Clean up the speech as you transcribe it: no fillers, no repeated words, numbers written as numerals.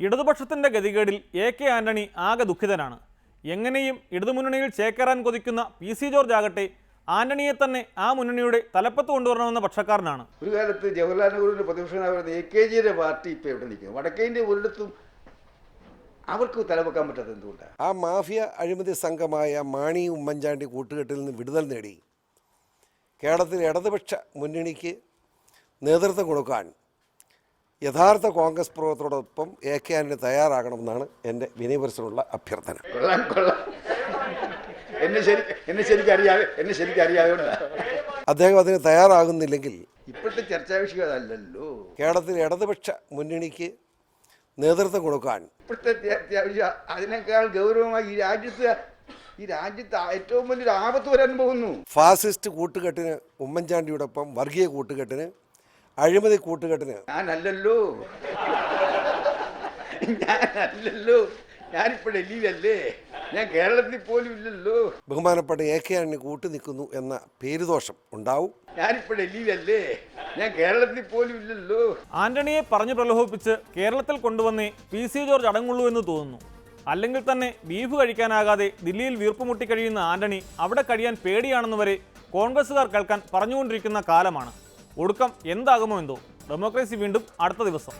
ഇടതുപക്ഷത്തിൻ്റെ ഗതികേടിൽ എ.കെ. ആന്റണി ആകെ ദുഃഖിതനാണ്. എങ്ങനെയും ഇടതുമുന്നണിയിൽ ചേക്കേറാൻ കൊതിക്കുന്ന പി.സി. ജോർജ് ആകട്ടെ ആന്റണിയെ തന്നെ ആ മുന്നണിയുടെ തലപ്പത്ത് കൊണ്ടുവരണമെന്ന പക്ഷക്കാരനാണ്. ഒരു കാലത്ത് ജവഹർലാൽ നെഹ്റുവിൻ്റെ പ്രതിപക്ഷനായിരുന്ന എ.കെ.ജിയുടെ പാർട്ടി ഇപ്പോൾ എവിടെ നിൽക്കുന്നു? വടക്കേൻ്റെ ഒരിടത്തും അവർക്ക് തലവെക്കാൻ പറ്റാത്തത് എന്തുകൊണ്ടാണ്? ആ മാഫിയ അഴിമതി സംഘമായ മാണി ഉമ്മൻചാണ്ടി കൂട്ടുകെട്ടിൽ നിന്ന് വിടുതൽ നേടി കേരളത്തിലെ ഇടതുപക്ഷ മുന്നണിക്ക് നേതൃത്വം കൊടുക്കാൻ യഥാർത്ഥ കോൺഗ്രസ് പ്രവർത്തകരോടൊപ്പം എ.കെ. ആന്റണി തയ്യാറാകണമെന്നാണ് എൻ്റെ വിനയപരത്തിലുള്ള അഭ്യർത്ഥന. എന്നെ ശരിക്കും അറിയാവുന്ന അദ്ദേഹം അതിന് തയ്യാറാകുന്നില്ലെങ്കിൽ ഇപ്പോഴത്തെ ചർച്ചാ വിഷയം അതല്ലല്ലോ. കേരളത്തിലെ ഇടതുപക്ഷ മുന്നണിക്ക് നേതൃത്വം കൊടുക്കാൻ ഇപ്പോഴത്തെ അതിനേക്കാൾ ഗൗരവമായി ഈ രാജ്യത്ത് ഏറ്റവും വലിയൊരു ആപത്ത് വരാൻ പോകുന്നു. ഫാസിസ്റ്റ് കൂട്ടുകെട്ടിന് ഉമ്മൻചാണ്ടിയോടൊപ്പം വർഗീയ കൂട്ടുകെട്ടിന് അഴിമതി കൂട്ടുകെട്ടിന് ഞാനല്ലല്ലോ ഞാനിപ്പോൾ ഡൽഹിയിലല്ലേ, ഞാൻ കേരളത്തിൽ പോലും ഇല്ലല്ലോ. ബഹുമാനപ്പെട്ട എ.കെ. ആന്റണി കൂട്ടു നിൽക്കുന്നു എന്ന പേരുദോഷം ഉണ്ടാവും. ഞാനിപ്പോൾ ഡൽഹിയിലല്ലേ, ഞാൻ കേരളത്തിൽ പോലും ഇല്ലല്ലോ. ആന്റണിയെ പറഞ്ഞു പ്രലോഭിപ്പിച്ച് കേരളത്തിൽ കൊണ്ടുവന്നേ പി.സി. ജോർജ് അടങ്ങുള്ളൂ എന്ന് തോന്നുന്നു. അല്ലെങ്കിൽ തന്നെ ബീഫ് കഴിക്കാനാകാതെ ദില്ലിയിൽ വീർപ്പുമുട്ടി കഴിയുന്ന ആന്റണി അവിടെ കഴിയാൻ പേടിയാണെന്ന് വരെ കോൺഗ്രസുകാർ കേൾക്കാൻ പറഞ്ഞുകൊണ്ടിരിക്കുന്ന കാലമാണ്. ഒടുക്കം എന്താകുമോ എന്തോ. ഡെമോക്രസി വീണ്ടും അടുത്ത ദിവസം.